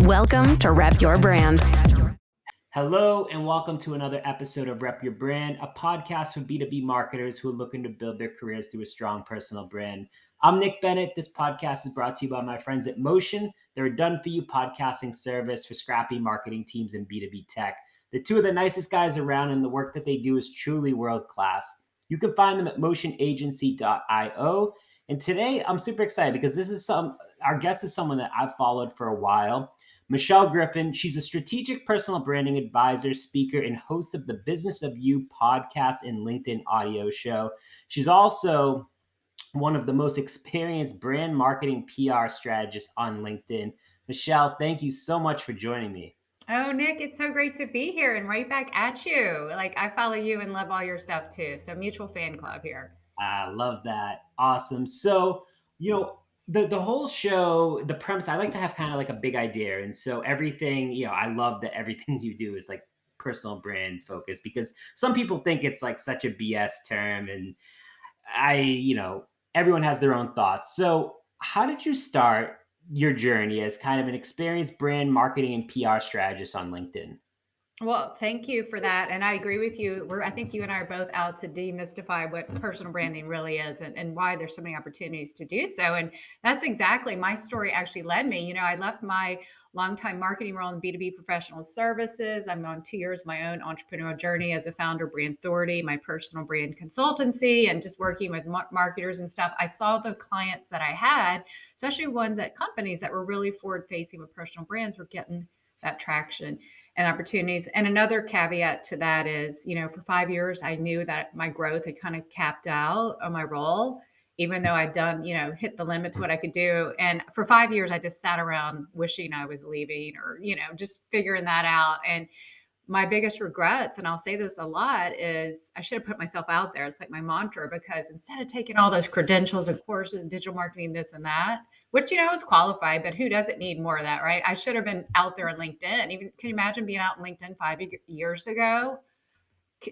Welcome to Rep Your Brand. Hello, and welcome to another episode of Rep Your Brand, a podcast for B2B marketers who are looking to build their careers through a strong personal brand. I'm Nick Bennett. This podcast is brought to you by my friends at Motion. They're a done-for-you podcasting service for scrappy marketing teams in B2B tech. They're two of the nicest guys around, and the work that they do is truly world-class. You can find them at motionagency.io. And today, I'm super excited because our guest is someone that I've followed for a while. Michelle Griffin, she's a strategic personal branding advisor, speaker, and host of the Business of You podcast and LinkedIn audio show. She's also one of the most experienced brand marketing PR strategists on LinkedIn. Michelle, thank you so much for joining me. Oh, Nick, it's so great to be here and right back at you. I follow you and love all your stuff too. So mutual fan club here. I love that. Awesome. So, the whole show, the premise, I like to have kind of like a big idea. And so everything, I love that everything you do is like personal brand focused because some people think it's like such a BS term. And everyone has their own thoughts. So how did you start your journey as kind of an experienced brand marketing and PR strategist on LinkedIn? Well, thank you for that. And I agree with you. I think you and I are both out to demystify what personal branding really is and why there's so many opportunities to do so. And that's exactly my story actually led me. I left my longtime marketing role in B2B professional services. I'm on 2 years of my own entrepreneurial journey as a founder of Brand Authority, my personal brand consultancy, and just working with marketers and stuff. I saw the clients that I had, especially ones at companies that were really forward facing with personal brands, were getting that traction and opportunities. And another caveat to that is, for 5 years, I knew that my growth had kind of capped out on my role, even though I'd done, hit the limit to what I could do. And for 5 years, I just sat around wishing I was leaving or, just figuring that out. And my biggest regrets, and I'll say this a lot, is I should have put myself out there. It's like my mantra, because instead of taking all those credentials and courses, digital marketing, this and that, which, is qualified, but who doesn't need more of that, right? I should have been out there on LinkedIn. Even, can you imagine being out on LinkedIn 5 years ago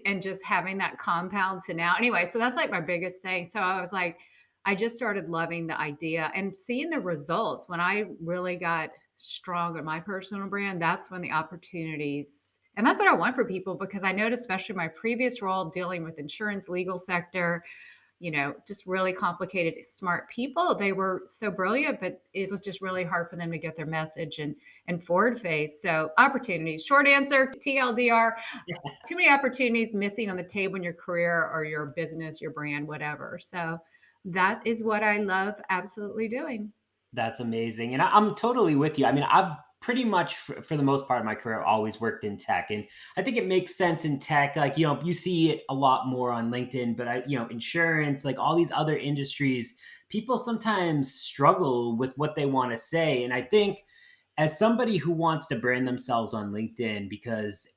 and just having that compound to now? Anyway, so that's like my biggest thing. So I was like, I just started loving the idea and seeing the results. When I really got strong on my personal brand, that's when the opportunities, and that's what I want for people, because I noticed, especially my previous role dealing with insurance, legal sector, just really complicated, smart people. They were so brilliant, but it was just really hard for them to get their message and forward face. So opportunities, short answer, TLDR, too many opportunities missing on the table in your career or your business, your brand, whatever. So that is what I love absolutely doing. That's amazing. And I'm totally with you. I mean, I've pretty much, for the most part of my career, always worked in tech. And I think it makes sense in tech. Like, you see it a lot more on LinkedIn, but insurance, like all these other industries, people sometimes struggle with what they want to say. And I think as somebody who wants to brand themselves on LinkedIn, because,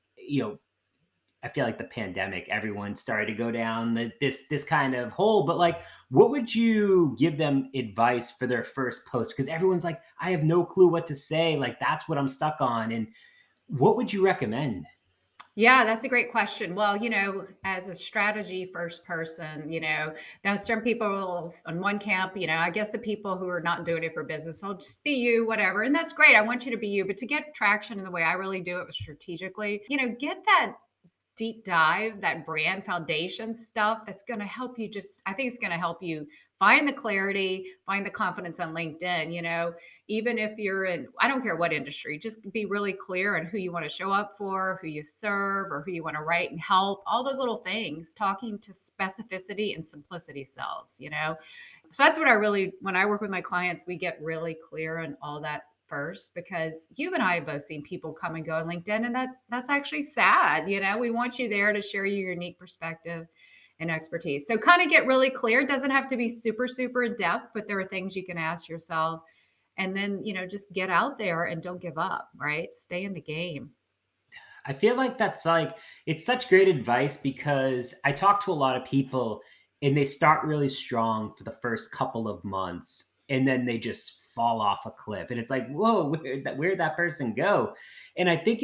I feel like the pandemic, everyone started to go down this kind of hole. But like, what would you give them advice for their first post? Because everyone's like, I have no clue what to say. Like, that's what I'm stuck on. And what would you recommend? Yeah, that's a great question. Well, as a strategy first person, now some people on one camp, I guess the people who are not doing it for business, I'll just be you, whatever. And that's great. I want you to be you. But to get traction in the way I really do it strategically, get that deep dive, that brand foundation stuff that's going to help you I think it's going to help you find the clarity, find the confidence on LinkedIn, even if you're in, I don't care what industry, just be really clear on who you want to show up for, who you serve, or who you want to write and help, all those little things, talking to specificity and simplicity sells, So that's what when I work with my clients, we get really clear on all that first, because you and I have both seen people come and go on LinkedIn, and that's actually sad. We want you there to share your unique perspective and expertise. So kind of get really clear. It doesn't have to be super, super in depth, but there are things you can ask yourself. And then, just get out there and don't give up, right? Stay in the game. I feel like it's such great advice because I talk to a lot of people and they start really strong for the first couple of months and then they just fall off a cliff. And it's like, whoa, where'd that person go? And I think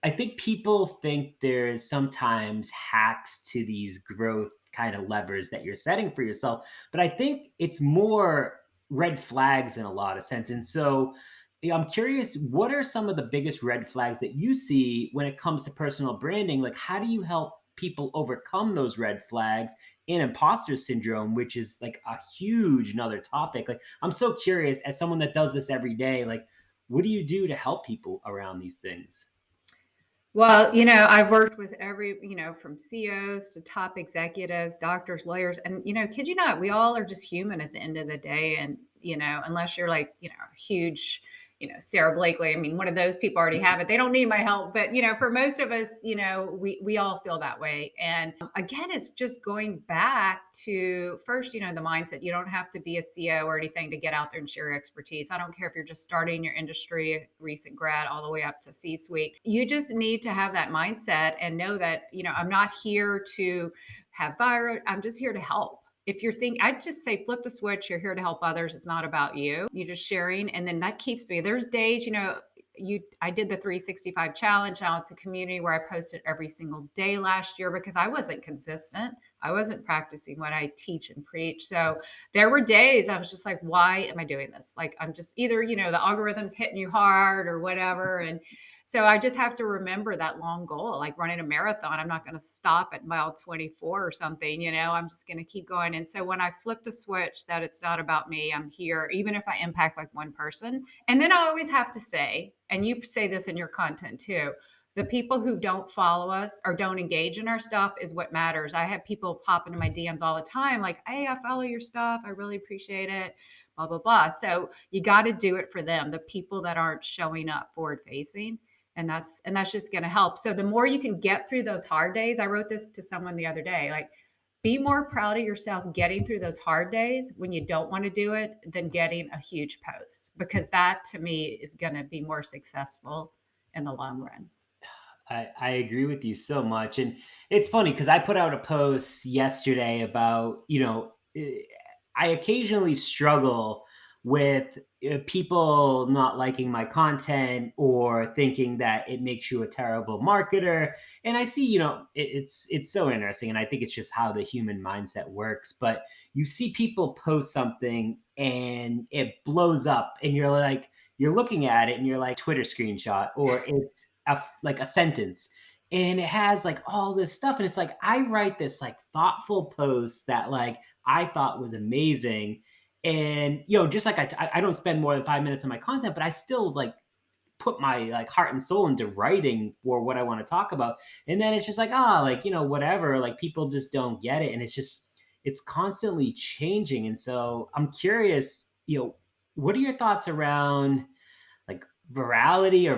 I think people think there's sometimes hacks to these growth kind of levers that you're setting for yourself. But I think it's more red flags in a lot of sense. And so I'm curious, what are some of the biggest red flags that you see when it comes to personal branding? Like, how do you help people overcome those red flags in imposter syndrome, which is like a huge another topic? Like, I'm so curious as someone that does this every day, like, what do you do to help people around these things? Well, I've worked with every, from CEOs to top executives, doctors, lawyers, and, kid you not, we all are just human at the end of the day. And, unless you're like, a huge, Sarah Blakely, I mean, one of those people already have it. They don't need my help. But, for most of us, we all feel that way. And again, it's just going back to first, the mindset. You don't have to be a CEO or anything to get out there and share your expertise. I don't care if you're just starting your industry, a recent grad, all the way up to C-suite. You just need to have that mindset and know that, I'm not here to have viral. I'm just here to help. If you're thinking, I'd just say flip the switch. You're here to help others. It's not about you. You're just sharing. And then that keeps me. There's days, I did the 365 challenge. Now it's a community where I posted every single day last year because I wasn't consistent. I wasn't practicing what I teach and preach. So there were days I was just like, why am I doing this? Like, I'm just either, the algorithm's hitting you hard or whatever. And so I just have to remember that long goal, like running a marathon. I'm not going to stop at mile 24 or something, I'm just going to keep going. And so when I flip the switch that it's not about me, I'm here, even if I impact like one person. And then I always have to say, and you say this in your content too, the people who don't follow us or don't engage in our stuff is what matters. I have people pop into my DMs all the time, like, hey, I follow your stuff. I really appreciate it, blah, blah, blah. So you got to do it for them, the people that aren't showing up forward facing. And that's just going to help. So the more you can get through those hard days, I wrote this to someone the other day, like, be more proud of yourself getting through those hard days when you don't want to do it than getting a huge post, because that to me is going to be more successful in the long run. I agree with you so much. And it's funny because I put out a post yesterday about, I occasionally struggle with people not liking my content or thinking that it makes you a terrible marketer. And I see, it's so interesting. And I think it's just how the human mindset works. But you see people post something and it blows up and you're looking at it and you're like Twitter screenshot, or it's like a sentence and it has like all this stuff. And it's like, I write this like thoughtful post that like I thought was amazing. And, just like I don't spend more than 5 minutes on my content, but I still like put my like heart and soul into writing for what I want to talk about. And then it's just like, whatever, like people just don't get it. And it's constantly changing. And so I'm curious, what are your thoughts around like virality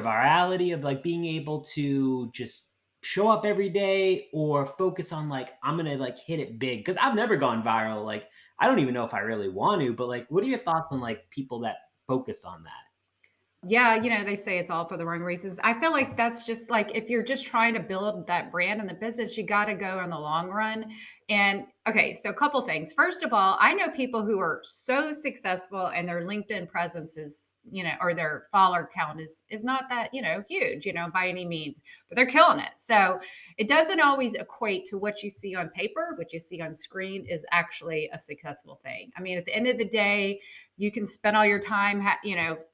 of like being able to just show up every day or focus on like I'm gonna like hit it big? Because I've never gone viral. Like I don't even know if I really want to, but like what are your thoughts on like people that focus on that? Yeah, they say it's all for the wrong reasons. I feel like that's just like if you're just trying to build that brand in the business, you got to go in the long run. And okay, so a couple things. First of all, I know people who are so successful and their LinkedIn presence is, or their follower count is not that, huge, by any means, but they're killing it. So it doesn't always equate to what you see on paper. What you see on screen is actually a successful thing. I mean, at the end of the day, you can spend all your time,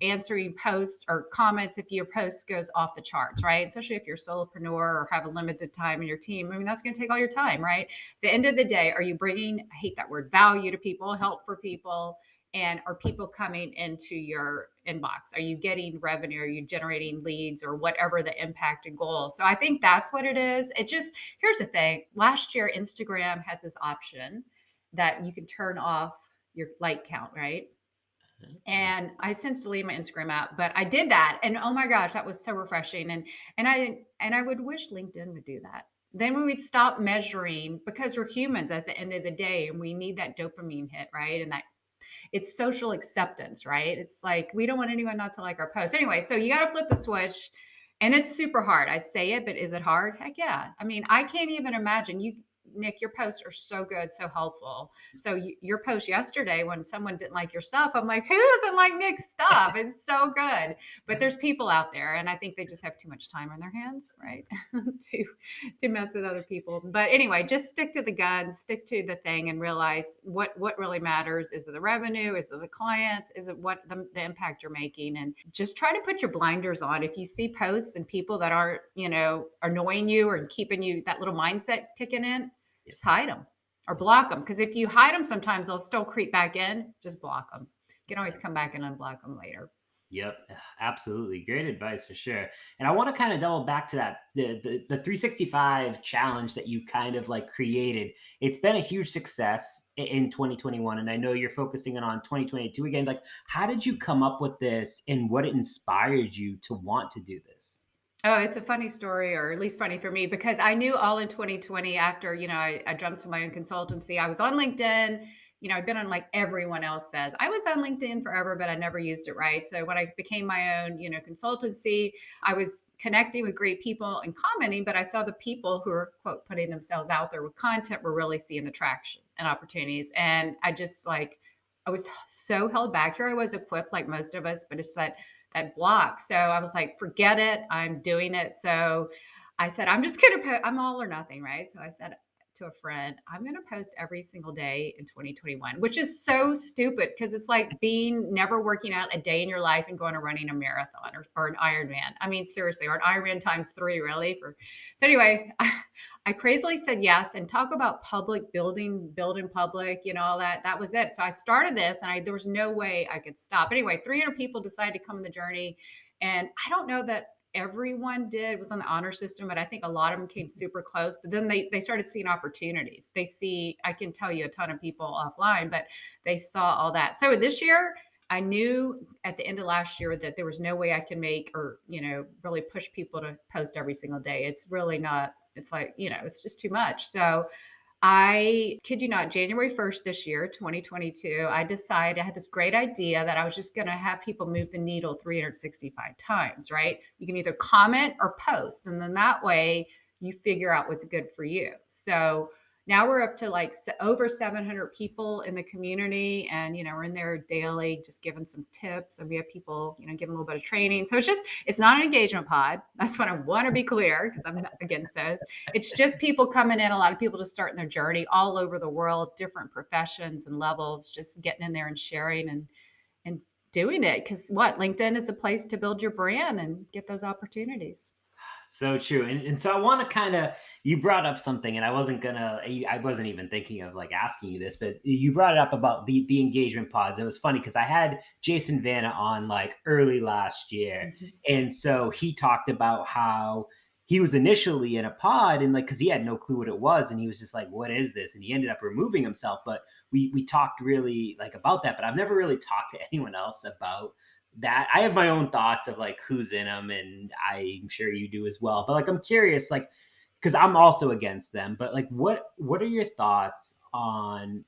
answering posts or comments if your post goes off the charts, right? Especially if you're a solopreneur or have a limited time in your team. I mean, that's going to take all your time, right? At the end of the day, are you bringing, I hate that word, value to people, help for people? And are people coming into your inbox? Are you getting revenue? Are you generating leads or whatever the impact and goal? So I think that's what it is. Here's the thing. Last year, Instagram has this option that you can turn off your like count, right? And I've since deleted my Instagram app, but I did that. And oh my gosh, that was so refreshing. And I would wish LinkedIn would do that. Then we would stop measuring, because we're humans at the end of the day and we need that dopamine hit, right? And that it's social acceptance, right? It's like we don't want anyone not to like our post. Anyway, so you got to flip the switch. And it's super hard. I say it, but is it hard? Heck yeah. I mean, I can't even imagine Nick, your posts are so good, so helpful. So your post yesterday when someone didn't like your stuff, I'm like, who doesn't like Nick's stuff? It's so good. But there's people out there, and I think they just have too much time on their hands, right? to mess with other people. But anyway, just stick to the guns, stick to the thing, and realize what really matters. Is it the revenue? Is it the clients? Is it what the impact you're making? And just try to put your blinders on. If you see posts and people that aren't, annoying you or keeping you that little mindset ticking in, just hide them or block them. Because if you hide them, sometimes they'll still creep back in. Just block them. You can always come back and unblock them later. Yep, absolutely. Great advice for sure. And I want to kind of double back to that the 365 challenge that you kind of like created. It's been a huge success in 2021, and I know you're focusing on 2022 again. Like, how did you come up with this, and what inspired you to want to do this? Oh, it's a funny story, or at least funny for me, because I knew all in 2020 after, I jumped to my own consultancy. I was on LinkedIn. I've been on like everyone else says. I was on LinkedIn forever, but I never used it right. So when I became my own, consultancy, I was connecting with great people and commenting, but I saw the people who were, quote, putting themselves out there with content were really seeing the traction and opportunities. And I just I was so held back. Here I was equipped like most of us, but it's that block. So I was like, forget it. I'm doing it. So I said, I'm just going to I'm all or nothing. Right. So I said to a friend, I'm going to post every single day in 2021, which is so stupid because it's like never working out a day in your life and going to running a marathon or an Ironman. I mean, seriously, or an Ironman times 3 really. So anyway, I crazily said yes, and talk about public building public, all that. That was it. So I started this, and there was no way I could stop. Anyway, 300 people decided to come on the journey, and I don't know that everyone was on the honor system, but I think a lot of them came super close. But then they started seeing opportunities. I can tell you a ton of people offline, but they saw all that. So this year, I knew at the end of last year that there was no way I can make or, really push people to post every single day. It's really not, it's like, it's just too much. So I kid you not, January 1st this year, 2022, I decided I had this great idea that I was just going to have people move the needle 365 times, right? You can either comment or post, and then that way you figure out what's good for you. So now we're up to like over 700 people in the community, and we're in there daily just giving some tips, and we have people giving a little bit of training. So it's not an engagement pod. That's what I want to be clear, because I'm not against those. It's just people coming in, a lot of people just starting their journey all over the world, different professions and levels, just getting in there and sharing and doing it, because LinkedIn is a place to build your brand and get those opportunities. So true. And so I want to kind of, you brought up something, and I wasn't even thinking of like asking you this, but you brought it up about the engagement pods. It was funny because I had Jason Vanna on like early last year. Mm-hmm. And so he talked about how he was initially in a pod, and like, cause he had no clue what it was. And he was just like, what is this? And he ended up removing himself. But we talked really like about that, but I've never really talked to anyone else about that. I have my own thoughts of like who's in them, and I'm sure you do as well. But like, I'm curious, like, because I'm also against them. But like, what are your thoughts on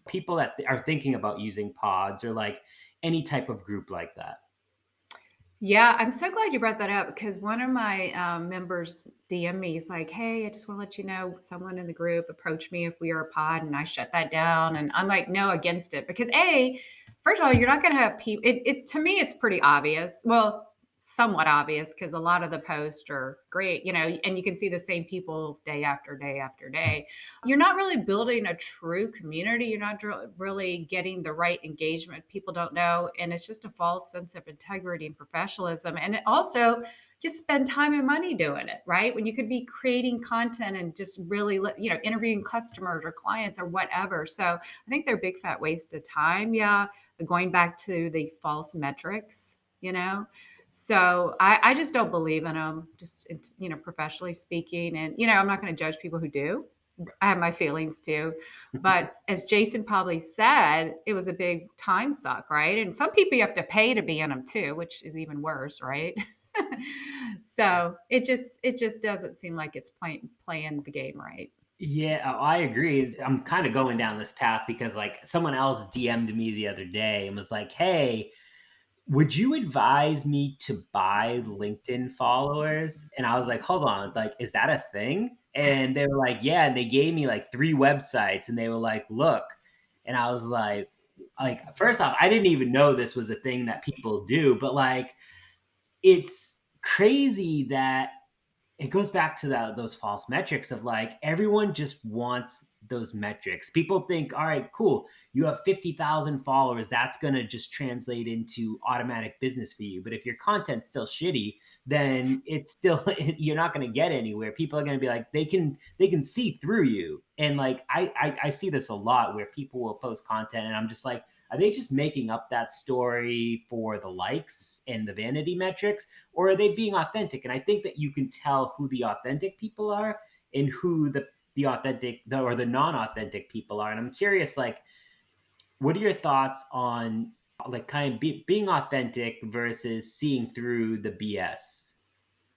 people that are thinking about using pods or like any type of group like that? Yeah, I'm so glad you brought that up, because one of my members DM me. He's like, hey, I just want to let you know someone in the group approached me if we are a pod, and I shut that down. And I'm like, no, against it, because first of all, you're not going to have people. To me, it's pretty obvious. Well, somewhat obvious, because a lot of the posts are great, and you can see the same people day after day after day. You're not really building a true community. You're not really getting the right engagement. People don't know. And it's just a false sense of integrity and professionalism. And it also just spend time and money doing it, right? When you could be creating content and just really, interviewing customers or clients or whatever. So I think they're big fat waste of time. Yeah. Going back to the false metrics, So I just don't believe in them, just, professionally speaking. And, I'm not going to judge people who do. I have my feelings too. But as Jason probably said, it was a big time suck, right? And some people you have to pay to be in them too, which is even worse, right? So it just doesn't seem like it's playing the game right. Yeah, I agree. I'm kind of going down this path because like someone else DM'd me the other day and was like, hey, would you advise me to buy LinkedIn followers? And I was like, hold on, like, is that a thing? And they were like, yeah. And they gave me like 3 websites and they were like, look. And I was like, first off, I didn't even know this was a thing that people do, but like, it's crazy that it goes back to those false metrics of like everyone just wants those metrics. People think, all right, cool, you have 50,000 followers, that's going to just translate into automatic business for you. But if your content's still shitty, then it's still you're not going to get anywhere. People are going to be like, they can see through you. And like I see this a lot where people will post content and I'm just like, are they just making up that story for the likes and the vanity metrics, or are they being authentic? And I think that you can tell who the authentic people are and who the authentic or the non-authentic people are. And I'm curious, like, what are your thoughts on like kind of being authentic versus seeing through the BS?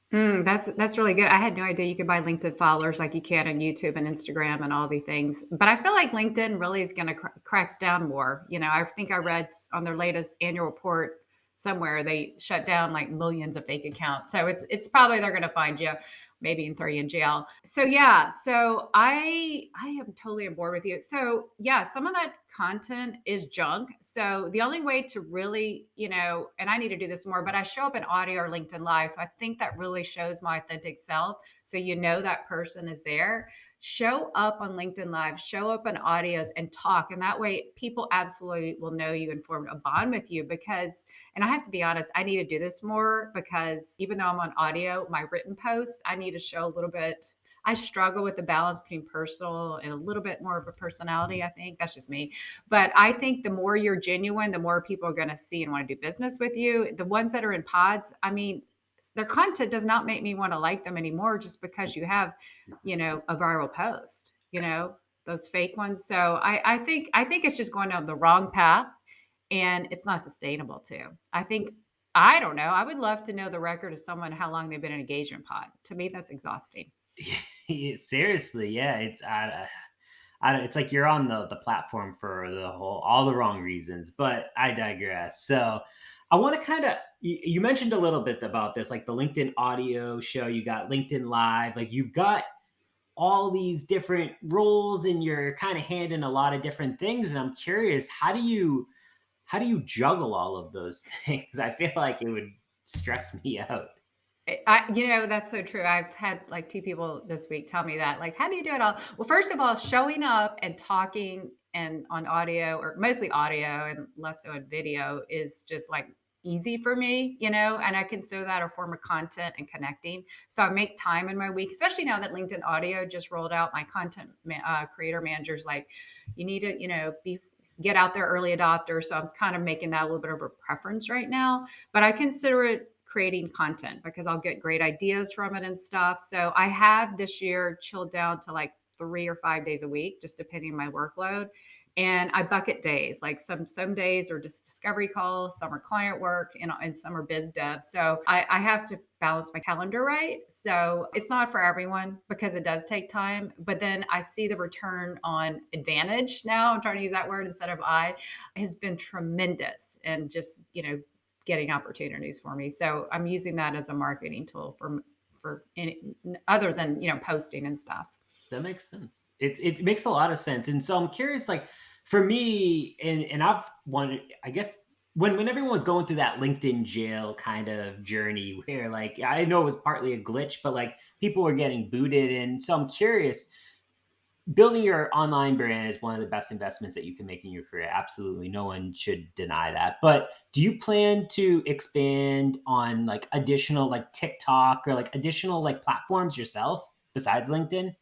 That's really good. I had no idea you could buy LinkedIn followers like you can on YouTube and Instagram and all the things. But I feel like LinkedIn really is going to cracks down more. I think I read on their latest annual report somewhere they shut down like millions of fake accounts. So it's probably they're going to find you maybe and throw you in jail. So yeah, so I am totally on board with you. So yeah, some of that content is junk. So the only way to really, and I need to do this more, but I show up in audio or LinkedIn Live. So I think that really shows my authentic self. So that person is there. Show up on LinkedIn Live, show up on audios and talk. And that way people absolutely will know you and form a bond with you and I have to be honest, I need to do this more because even though I'm on audio, my written posts, I need to show a little bit. I struggle with the balance between personal and a little bit more of a personality. I think that's just me. But I think the more you're genuine, the more people are going to see and want to do business with you. The ones that are in pods, I mean, their content does not make me want to like them anymore just because you have, a viral post, those fake ones. So I think it's just going down the wrong path and it's not sustainable too. I don't know. I would love to know the record of someone, how long they've been in engagement pod. To me, that's exhausting. Seriously, yeah, it's like you're on the platform for all the wrong reasons, but I digress. So I want to kind of, you mentioned a little bit about this, like the LinkedIn audio show, you got LinkedIn Live, like you've got all these different roles and you're kind of handling a lot of different things. And I'm curious, how do you juggle all of those things? I feel like it would stress me out. That's so true. I've had like 2 people this week tell me that, like, how do you do it all? Well, first of all, showing up and talking and on audio or mostly audio and less so on video is just like easy for me, and I consider that a form of content and connecting. So I make time in my week, especially now that LinkedIn audio just rolled out. My content creator managers like, you need to, get out there early adopter. So I'm kind of making that a little bit of a preference right now, but I consider it creating content because I'll get great ideas from it and stuff. So I have this year chilled down to like 3 or 5 days a week, just depending on my workload. And I bucket days, like some days are just discovery calls, some are client work, and some are biz dev. So I have to balance my calendar right. So it's not for everyone because it does take time. But then I see the return on advantage now. I'm trying to use that word instead of has been tremendous and just, getting opportunities for me. So I'm using that as a marketing tool for any, other than, posting and stuff. That makes sense. It makes a lot of sense. And so I'm curious, like for me, and I've wanted, I guess when everyone was going through that LinkedIn jail kind of journey where like I know it was partly a glitch, but like people were getting booted. And so I'm curious, building your online brand is one of the best investments that you can make in your career. Absolutely. No one should deny that. But do you plan to expand on like additional like TikTok or like additional like platforms yourself besides LinkedIn?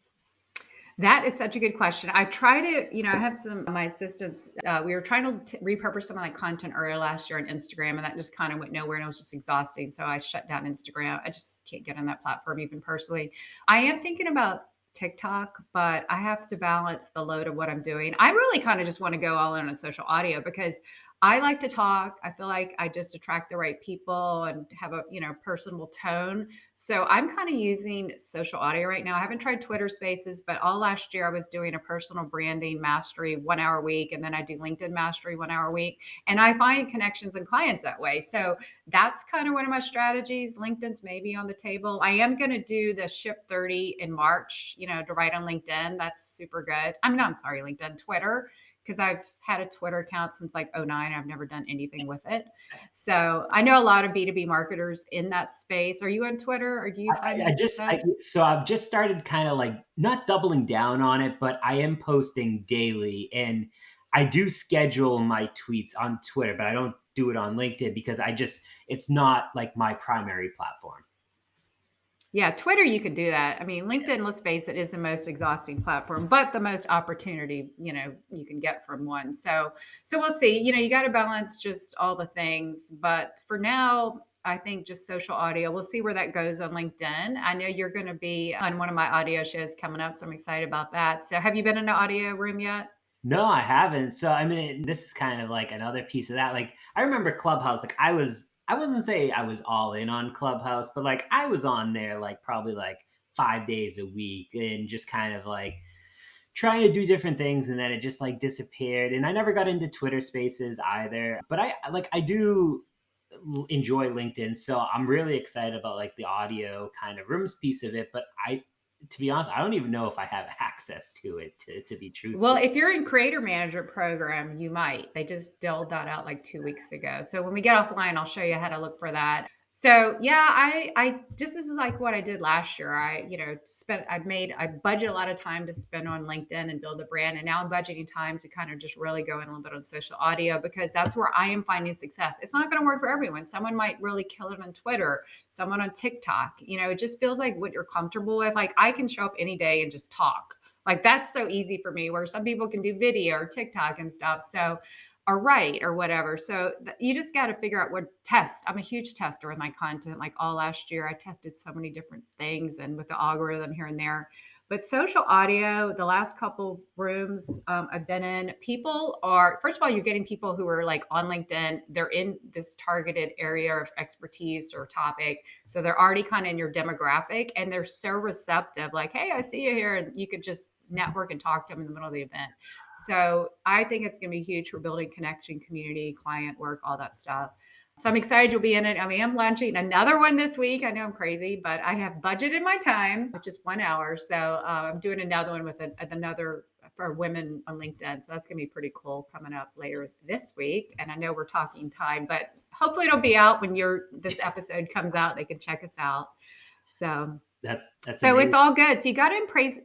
That is such a good question. I try to, I have some of my assistants. We were trying to repurpose some of my content earlier last year on Instagram, and that just kind of went nowhere, and it was just exhausting. So I shut down Instagram. I just can't get on that platform even personally. I am thinking about TikTok, but I have to balance the load of what I'm doing. I really kind of just want to go all in on social audio because I like to talk. I feel like I just attract the right people and have a, personable tone. So I'm kind of using social audio right now. I haven't tried Twitter Spaces, but all last year I was doing a personal branding mastery 1 hour a week. And then I do LinkedIn mastery 1 hour a week. And I find connections and clients that way. So that's kind of one of my strategies. LinkedIn's maybe on the table. I am going to do the Ship 30 in March, to write on LinkedIn. That's super good. I'm sorry, LinkedIn, Twitter, because I've had a Twitter account since like '09. I've never done anything with it. So I know a lot of B2B marketers in that space. Are you on Twitter, or do you find any success? So I've just started kind of like not doubling down on it, but I am posting daily, and I do schedule my tweets on Twitter, but I don't do it on LinkedIn because it's not like my primary platform. Yeah, Twitter, you could do that. I mean, LinkedIn, let's face it, is the most exhausting platform, but the most opportunity, you can get from one. So we'll see. You got to balance just all the things. But for now, I think just social audio. We'll see where that goes on LinkedIn. I know you're going to be on one of my audio shows coming up, so I'm excited about that. So have you been in the audio room yet? No, I haven't. So I mean, this is kind of like another piece of that. Like I remember Clubhouse. Like I wasn't say I was all in on Clubhouse, but like I was on there like probably like 5 days a week and just kind of like trying to do different things, and then it just like disappeared. And I never got into Twitter Spaces either. But I do enjoy LinkedIn, so I'm really excited about like the audio kind of rooms piece of it. But to be honest, I don't even know if I have access to it to be Well, truthful. if you're in creator management program, you might. They just doled that out like 2 weeks ago. So when we get offline, I'll show you how to look for that. So yeah, I just this is like what I did last year. I budget a lot of time to spend on LinkedIn and build a brand. And now I'm budgeting time to kind of just really go in a little bit on social audio because that's where I am finding success. It's not going to work for everyone. Someone might really kill it on Twitter, someone on TikTok. It just feels like what you're comfortable with. Like I can show up any day and just talk. Like that's so easy for me where some people can do video or TikTok and stuff. So, or write or whatever. So you just got to figure out what test. I'm a huge tester with my content. Like all last year, I tested so many different things and with the algorithm here and there. But social audio, the last couple rooms I've been in, people are, first of all, you're getting people who are like on LinkedIn. They're in this targeted area of expertise or topic. So they're already kind of in your demographic and they're so receptive, like, hey, I see you here. And you could just network and talk to them in the middle of the event. So I think it's going to be huge for building connection, community, client work, all that stuff. So I'm excited you'll be in it. I mean, I'm launching another one this week. I know I'm crazy, but I have budgeted my time, which is 1 hour. So I'm doing another one with another for women on LinkedIn. So that's going to be pretty cool coming up later this week. And I know we're talking time, but hopefully it'll be out when this episode comes out. They can check us out. So That's so amazing. it's all good. So you got to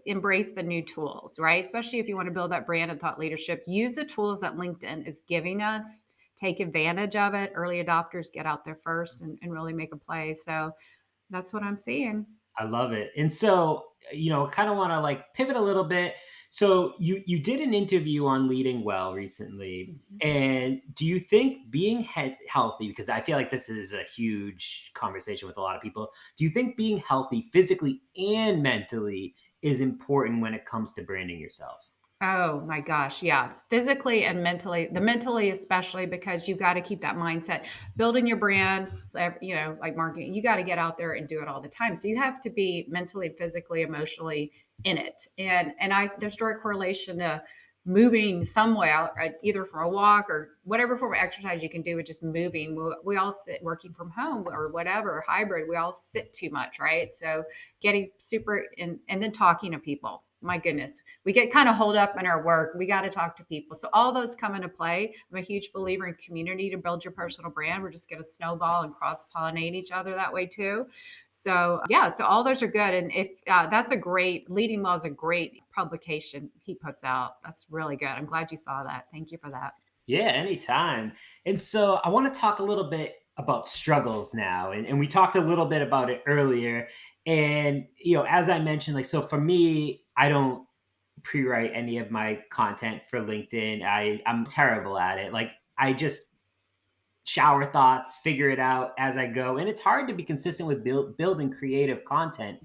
embrace the new tools, right? Especially if you want to build that brand and thought leadership. Use the tools that LinkedIn is giving us. Take advantage of it. Early adopters get out there first and really make a play. So that's what I'm seeing. I love it. And so, kind of want to like pivot a little bit. So you did an interview on Leading Well recently. Mhm. And do you think being healthy, because I feel like this is a huge conversation with a lot of people, do you think being healthy physically and mentally is important when it comes to branding yourself? Oh my gosh, yeah. Physically and mentally, the mentally especially because you got to keep that mindset. Building your brand, like marketing, you got to get out there and do it all the time. So you have to be mentally, physically, emotionally in it. And there's direct correlation to moving somewhere, right, either for a walk or whatever form of exercise you can do with just moving. We all sit working from home or whatever, hybrid, we all sit too much, right? So getting super and then talking to people. My goodness, we get kind of holed up in our work. We got to talk to people. So all those come into play. I'm a huge believer in community to build your personal brand. We're just going to snowball and cross pollinate each other that way too. So yeah, so all those are good. And if that's Leading Well is a great publication he puts out. That's really good. I'm glad you saw that. Thank you for that. Yeah, anytime. And so I want to talk a little bit about struggles now. And we talked a little bit about it earlier. And, as I mentioned, like, so for me, I don't pre-write any of my content for LinkedIn. I'm terrible at it. Like, I just shower thoughts, figure it out as I go. And it's hard to be consistent with building creative content.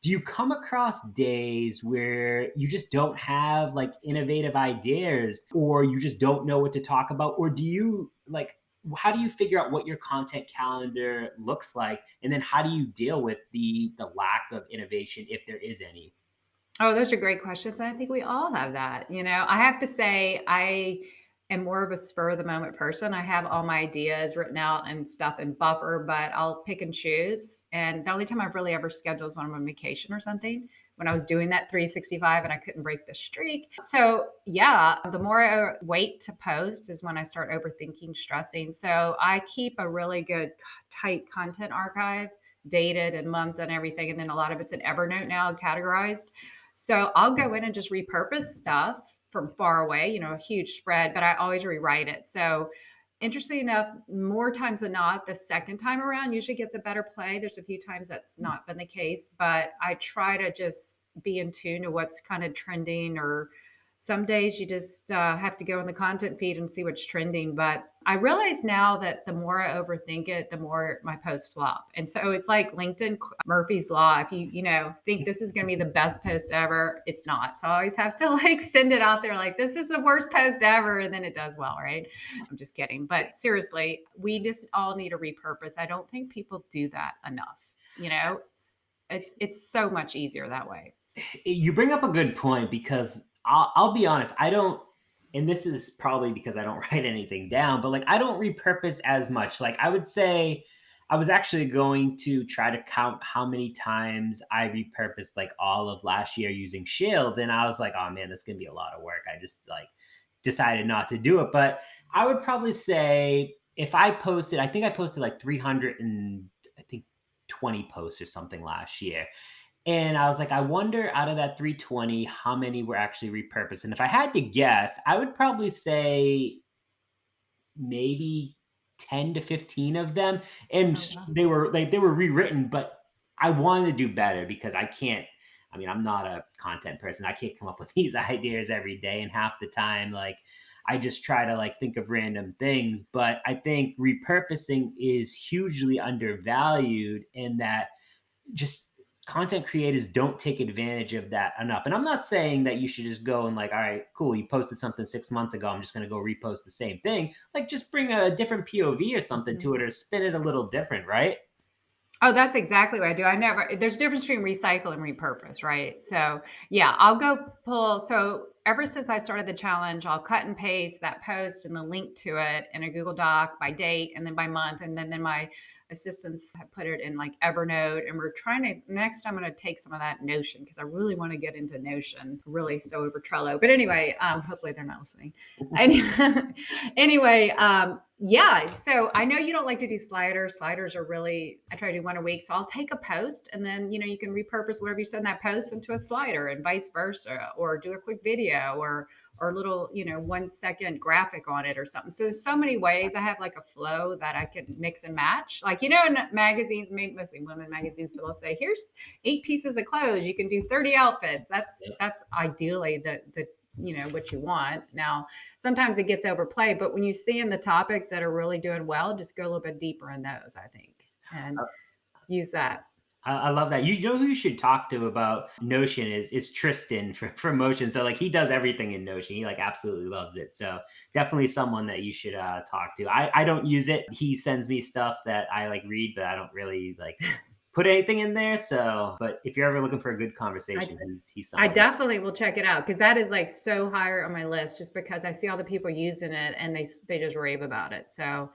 Do you come across days where you just don't have like innovative ideas or you just don't know what to talk about? Or do you like, how do you figure out what your content calendar looks like, and then how do you deal with the lack of innovation if there is any? Oh, those are great questions. And I think we all have that. I have to say, I am more of a spur of the moment person. I have all my ideas written out and stuff in buffer, but I'll pick and choose. And the only time I've really ever scheduled is when I'm on vacation or something, when I was doing that 365 and I couldn't break the streak. So, yeah, the more I wait to post is when I start overthinking, stressing. So, I keep a really good, tight content archive, dated and month and everything. And then a lot of it's in Evernote now, categorized. So I'll go in and just repurpose stuff from far away, a huge spread, but I always rewrite it. So interestingly enough, more times than not, the second time around usually gets a better play. There's a few times that's not been the case, but I try to just be in tune to what's kind of trending, or some days you just have to go in the content feed and see what's trending. But I realize now that the more I overthink it, the more my posts flop. And so it's like LinkedIn Murphy's Law. If you think this is going to be the best post ever, it's not. So I always have to like send it out there like, this is the worst post ever. And then it does well, right? I'm just kidding. But seriously, we just all need a repurpose. I don't think people do that enough. It's so much easier that way. You bring up a good point, because I'll be honest, I don't, and this is probably because I don't write anything down, but like I don't repurpose as much. Like I would say, I was actually going to try to count how many times I repurposed like all of last year using Shield, and I was like, oh man, this is gonna be a lot of work. I just like decided not to do it. But I would probably say if I posted, I think I posted like 300 and I think 20 posts or something last year. And I was like, I wonder out of that 320, how many were actually repurposed. And if I had to guess, I would probably say maybe 10 to 15 of them. And Oh, wow. they were rewritten, but I wanted to do better because I mean, I'm not a content person. I can't come up with these ideas every day. And half the time, like I just try to like think of random things. But I think repurposing is hugely undervalued, in that just content creators don't take advantage of that enough. And I'm not saying that you should just go and like, all right, cool, you posted something 6 months ago, I'm just going to go repost the same thing. Like just bring a different POV or something Mhm. to it, or spin it a little different, right? Oh, that's exactly what I do. There's a difference between recycle and repurpose, right? So, yeah, I'll go pull. So, ever since I started the challenge, I'll cut and paste that post and the link to it in a Google Doc by date and then by month. And then my assistants have put it in like Evernote. And we're trying to, next, I'm going to take some of that Notion, because I really want to get into Notion, really so over Trello. But anyway, hopefully they're not listening. Anyway, yeah. So I know you don't like to do sliders. Sliders are really, I try to do one a week. So I'll take a post and then, you can repurpose whatever you said in that post into a slider, and vice versa, or do a quick video, or a little, 1 second graphic on it or something. So there's so many ways. I have like a flow that I can mix and match. Like, in magazines, mostly women magazines, but they'll say, here's 8 pieces of clothes. You can do 30 outfits. That's ideally the what you want. Now, sometimes it gets overplayed, but when you see in the topics that are really doing well, just go a little bit deeper in those, I think, and use that. I love that. You know who you should talk to about Notion is Tristan for Motion. So like he does everything in Notion. He like absolutely loves it. So definitely someone that you should talk to. I don't use it. He sends me stuff that I like read, but I don't really like put anything in there. So, but if you're ever looking for a good conversation, he's I someone. definitely will check it out, because that is like so higher on my list, just because I see all the people using it and they just rave about it. So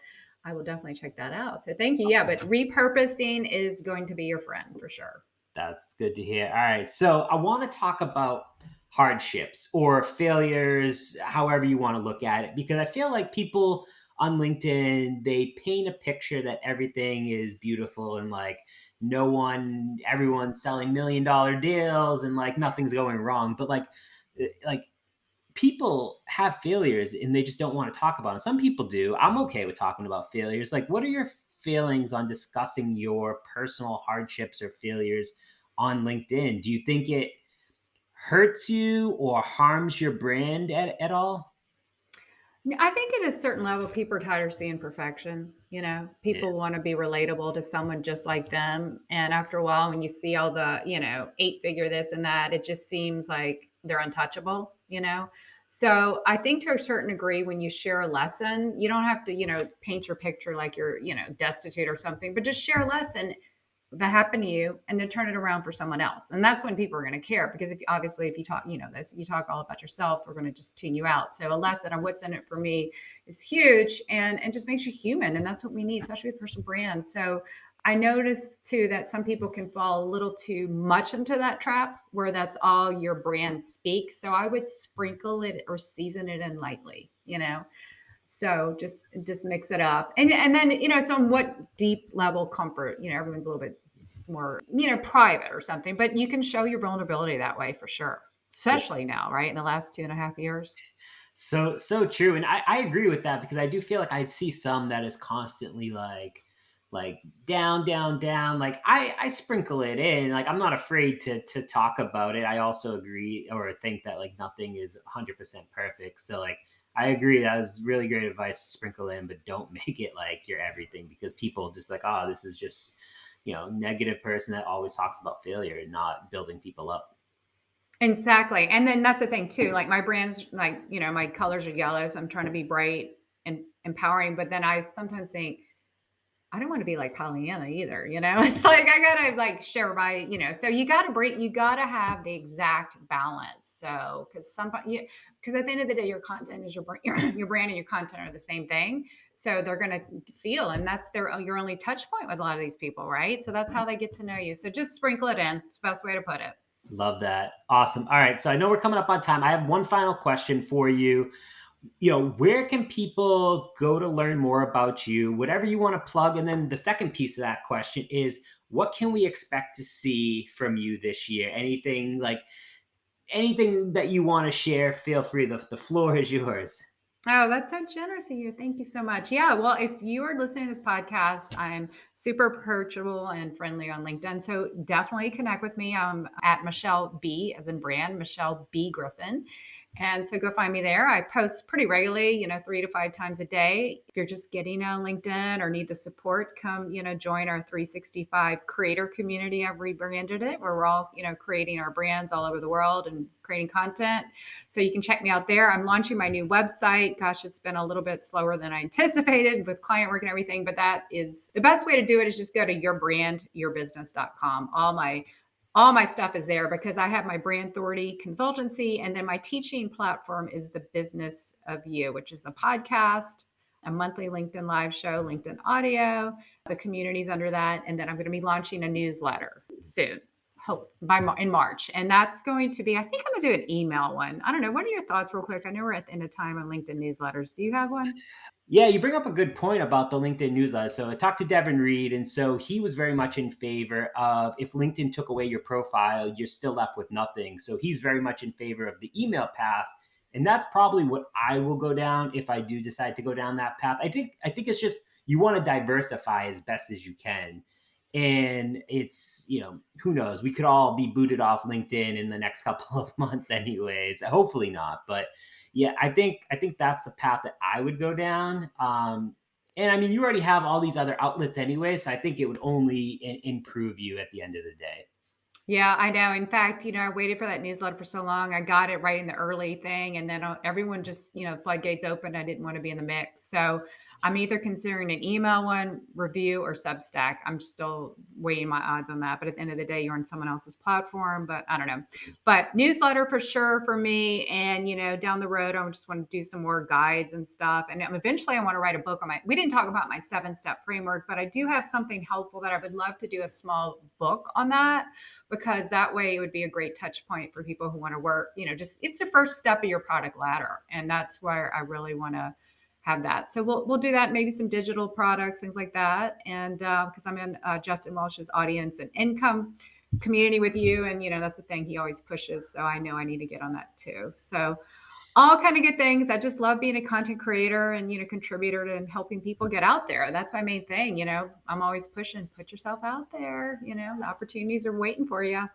I will definitely check that out. So thank you. Yeah, but repurposing is going to be your friend for sure. That's good to hear. All right. So I want to talk about hardships or failures, however you want to look at it, because I feel like people on LinkedIn, they paint a picture that everything is beautiful and like everyone's selling $1 million deals and like nothing's going wrong. But like people have failures and they just don't want to talk about it. Some people do. I'm okay with talking about failures. Like, what are your feelings on discussing your personal hardships or failures on LinkedIn? Do you think it hurts you or harms your brand at all? I think at a certain level, people are tired of seeing perfection. Yeah. People want to be relatable to someone just like them. And after a while, when you see all the, 8-figure this and that, it just seems like they're untouchable. So I think to a certain degree, when you share a lesson, you don't have to, paint your picture like you're, destitute or something, but just share a lesson that happened to you and then turn it around for someone else. And that's when people are going to care, because if you talk, this, if you talk all about yourself, they're going to just tune you out. So a lesson on what's in it for me is huge, and just makes you human. And that's what we need, especially with personal brands. So I noticed too that some people can fall a little too much into that trap where that's all your brand speaks. So I would sprinkle it or season it in lightly. So just mix it up. And then, it's on what deep level comfort, everyone's a little bit more, private or something, but you can show your vulnerability that way for sure. Especially now, right? In the last 2.5 years. So true. And I agree with that, because I do feel like I see some that is constantly like down, down, down. Like I sprinkle it in. Like I'm not afraid to talk about it. I also agree or think that like nothing is 100% perfect. So like I agree, that was really great advice to sprinkle in, but don't make it like your everything, because people just be like, oh, this is just, negative person that always talks about failure and not building people up. Exactly. And then that's the thing too. Like my brand's like, my colors are yellow, so I'm trying to be bright and empowering. But then I sometimes think, I don't want to be like Pollyanna either. It's like I gotta like share so you gotta have the exact balance. So because at the end of the day, your content is your brand and your content are the same thing. So they're gonna feel, and that's your only touch point with a lot of these people, right? So that's how they get to know you. So just sprinkle it in. It's the best way to put it. Love that. Awesome. All right. So I know we're coming up on time. I have one final question for you. Where can people go to learn more about you, whatever you want to plug? And then the second piece of that question is, what can we expect to see from you this year? Anything that you want to share, feel free. The floor is yours. Oh, that's so generous of you. Thank you so much. Yeah. Well, if you are listening to this podcast, I'm super approachable and friendly on LinkedIn. So definitely connect with me. I'm at Michelle B, as in brand, Michelle B. Griffin. And so go find me there. I post pretty regularly, 3 to 5 times a day. If you're just getting on LinkedIn or need the support, come, join our 365 creator community. I've rebranded it, where we're all, creating our brands all over the world and creating content. So you can check me out there. I'm launching my new website. Gosh, it's been a little bit slower than I anticipated with client work and everything, but that is the best way to do it is just go to yourbrandyourbusiness.com. All my stuff is there, because I have my brand authority consultancy, and then my teaching platform is the Business of You, which is a podcast, a monthly LinkedIn live show, LinkedIn audio, the communities under that. And then I'm going to be launching a newsletter soon, in March. And that's going to be, I think I'm going to do an email one. I don't know. What are your thoughts real quick? I know we're at the end of time on LinkedIn newsletters. Do you have one? Yeah, you bring up a good point about the LinkedIn newsletter. So I talked to Devin Reed, and so he was very much in favor of, if LinkedIn took away your profile, you're still left with nothing. So he's very much in favor of the email path. And that's probably what I will go down if I do decide to go down that path. I think it's just, you want to diversify as best as you can. And it's, who knows, we could all be booted off LinkedIn in the next couple of months anyways. Hopefully not, but yeah, I think that's the path that I would go down. And I mean, you already have all these other outlets anyway, so I think it would only improve you at the end of the day. Yeah, I know. In fact, I waited for that newsletter for so long. I got it right in the early thing, and then everyone just, floodgates opened. I didn't want to be in the mix. So I'm either considering an email one, review, or Substack. I'm still weighing my odds on that. But at the end of the day, you're on someone else's platform. But I don't know. But newsletter for sure for me. And, down the road, I just want to do some more guides and stuff. And eventually I want to write a book on we didn't talk about my 7-step framework, but I do have something helpful that I would love to do a small book on that, because that way it would be a great touch point for people who want to work, just it's the first step of your product ladder. And that's where I really want to have that. So we'll do that, maybe some digital products, things like that. And because I'm in Justin Walsh's audience and income community with you. And, that's the thing he always pushes. So I know I need to get on that too. So all kind of good things. I just love being a content creator and, contributor to helping people get out there. That's my main thing. I'm always pushing, put yourself out there, the opportunities are waiting for you.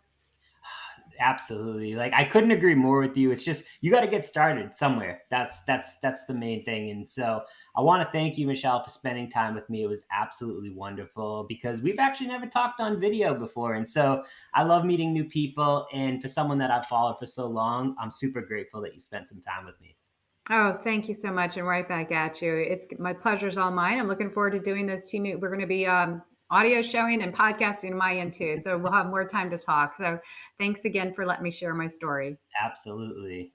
Absolutely. Like I couldn't agree more with you. It's just you got to get started somewhere. That's the main thing. And so I want to thank you, Michelle, for spending time with me. It was absolutely wonderful because we've actually never talked on video before. And so I love meeting new people. And for someone that I've followed for so long, I'm super grateful that you spent some time with me. Oh, thank you so much, and right back at you. It's my pleasure's all mine. I'm looking forward to doing those two new. We're going to be audio showing and podcasting on my end too, so we'll have more time to talk. So, thanks again for letting me share my story. Absolutely.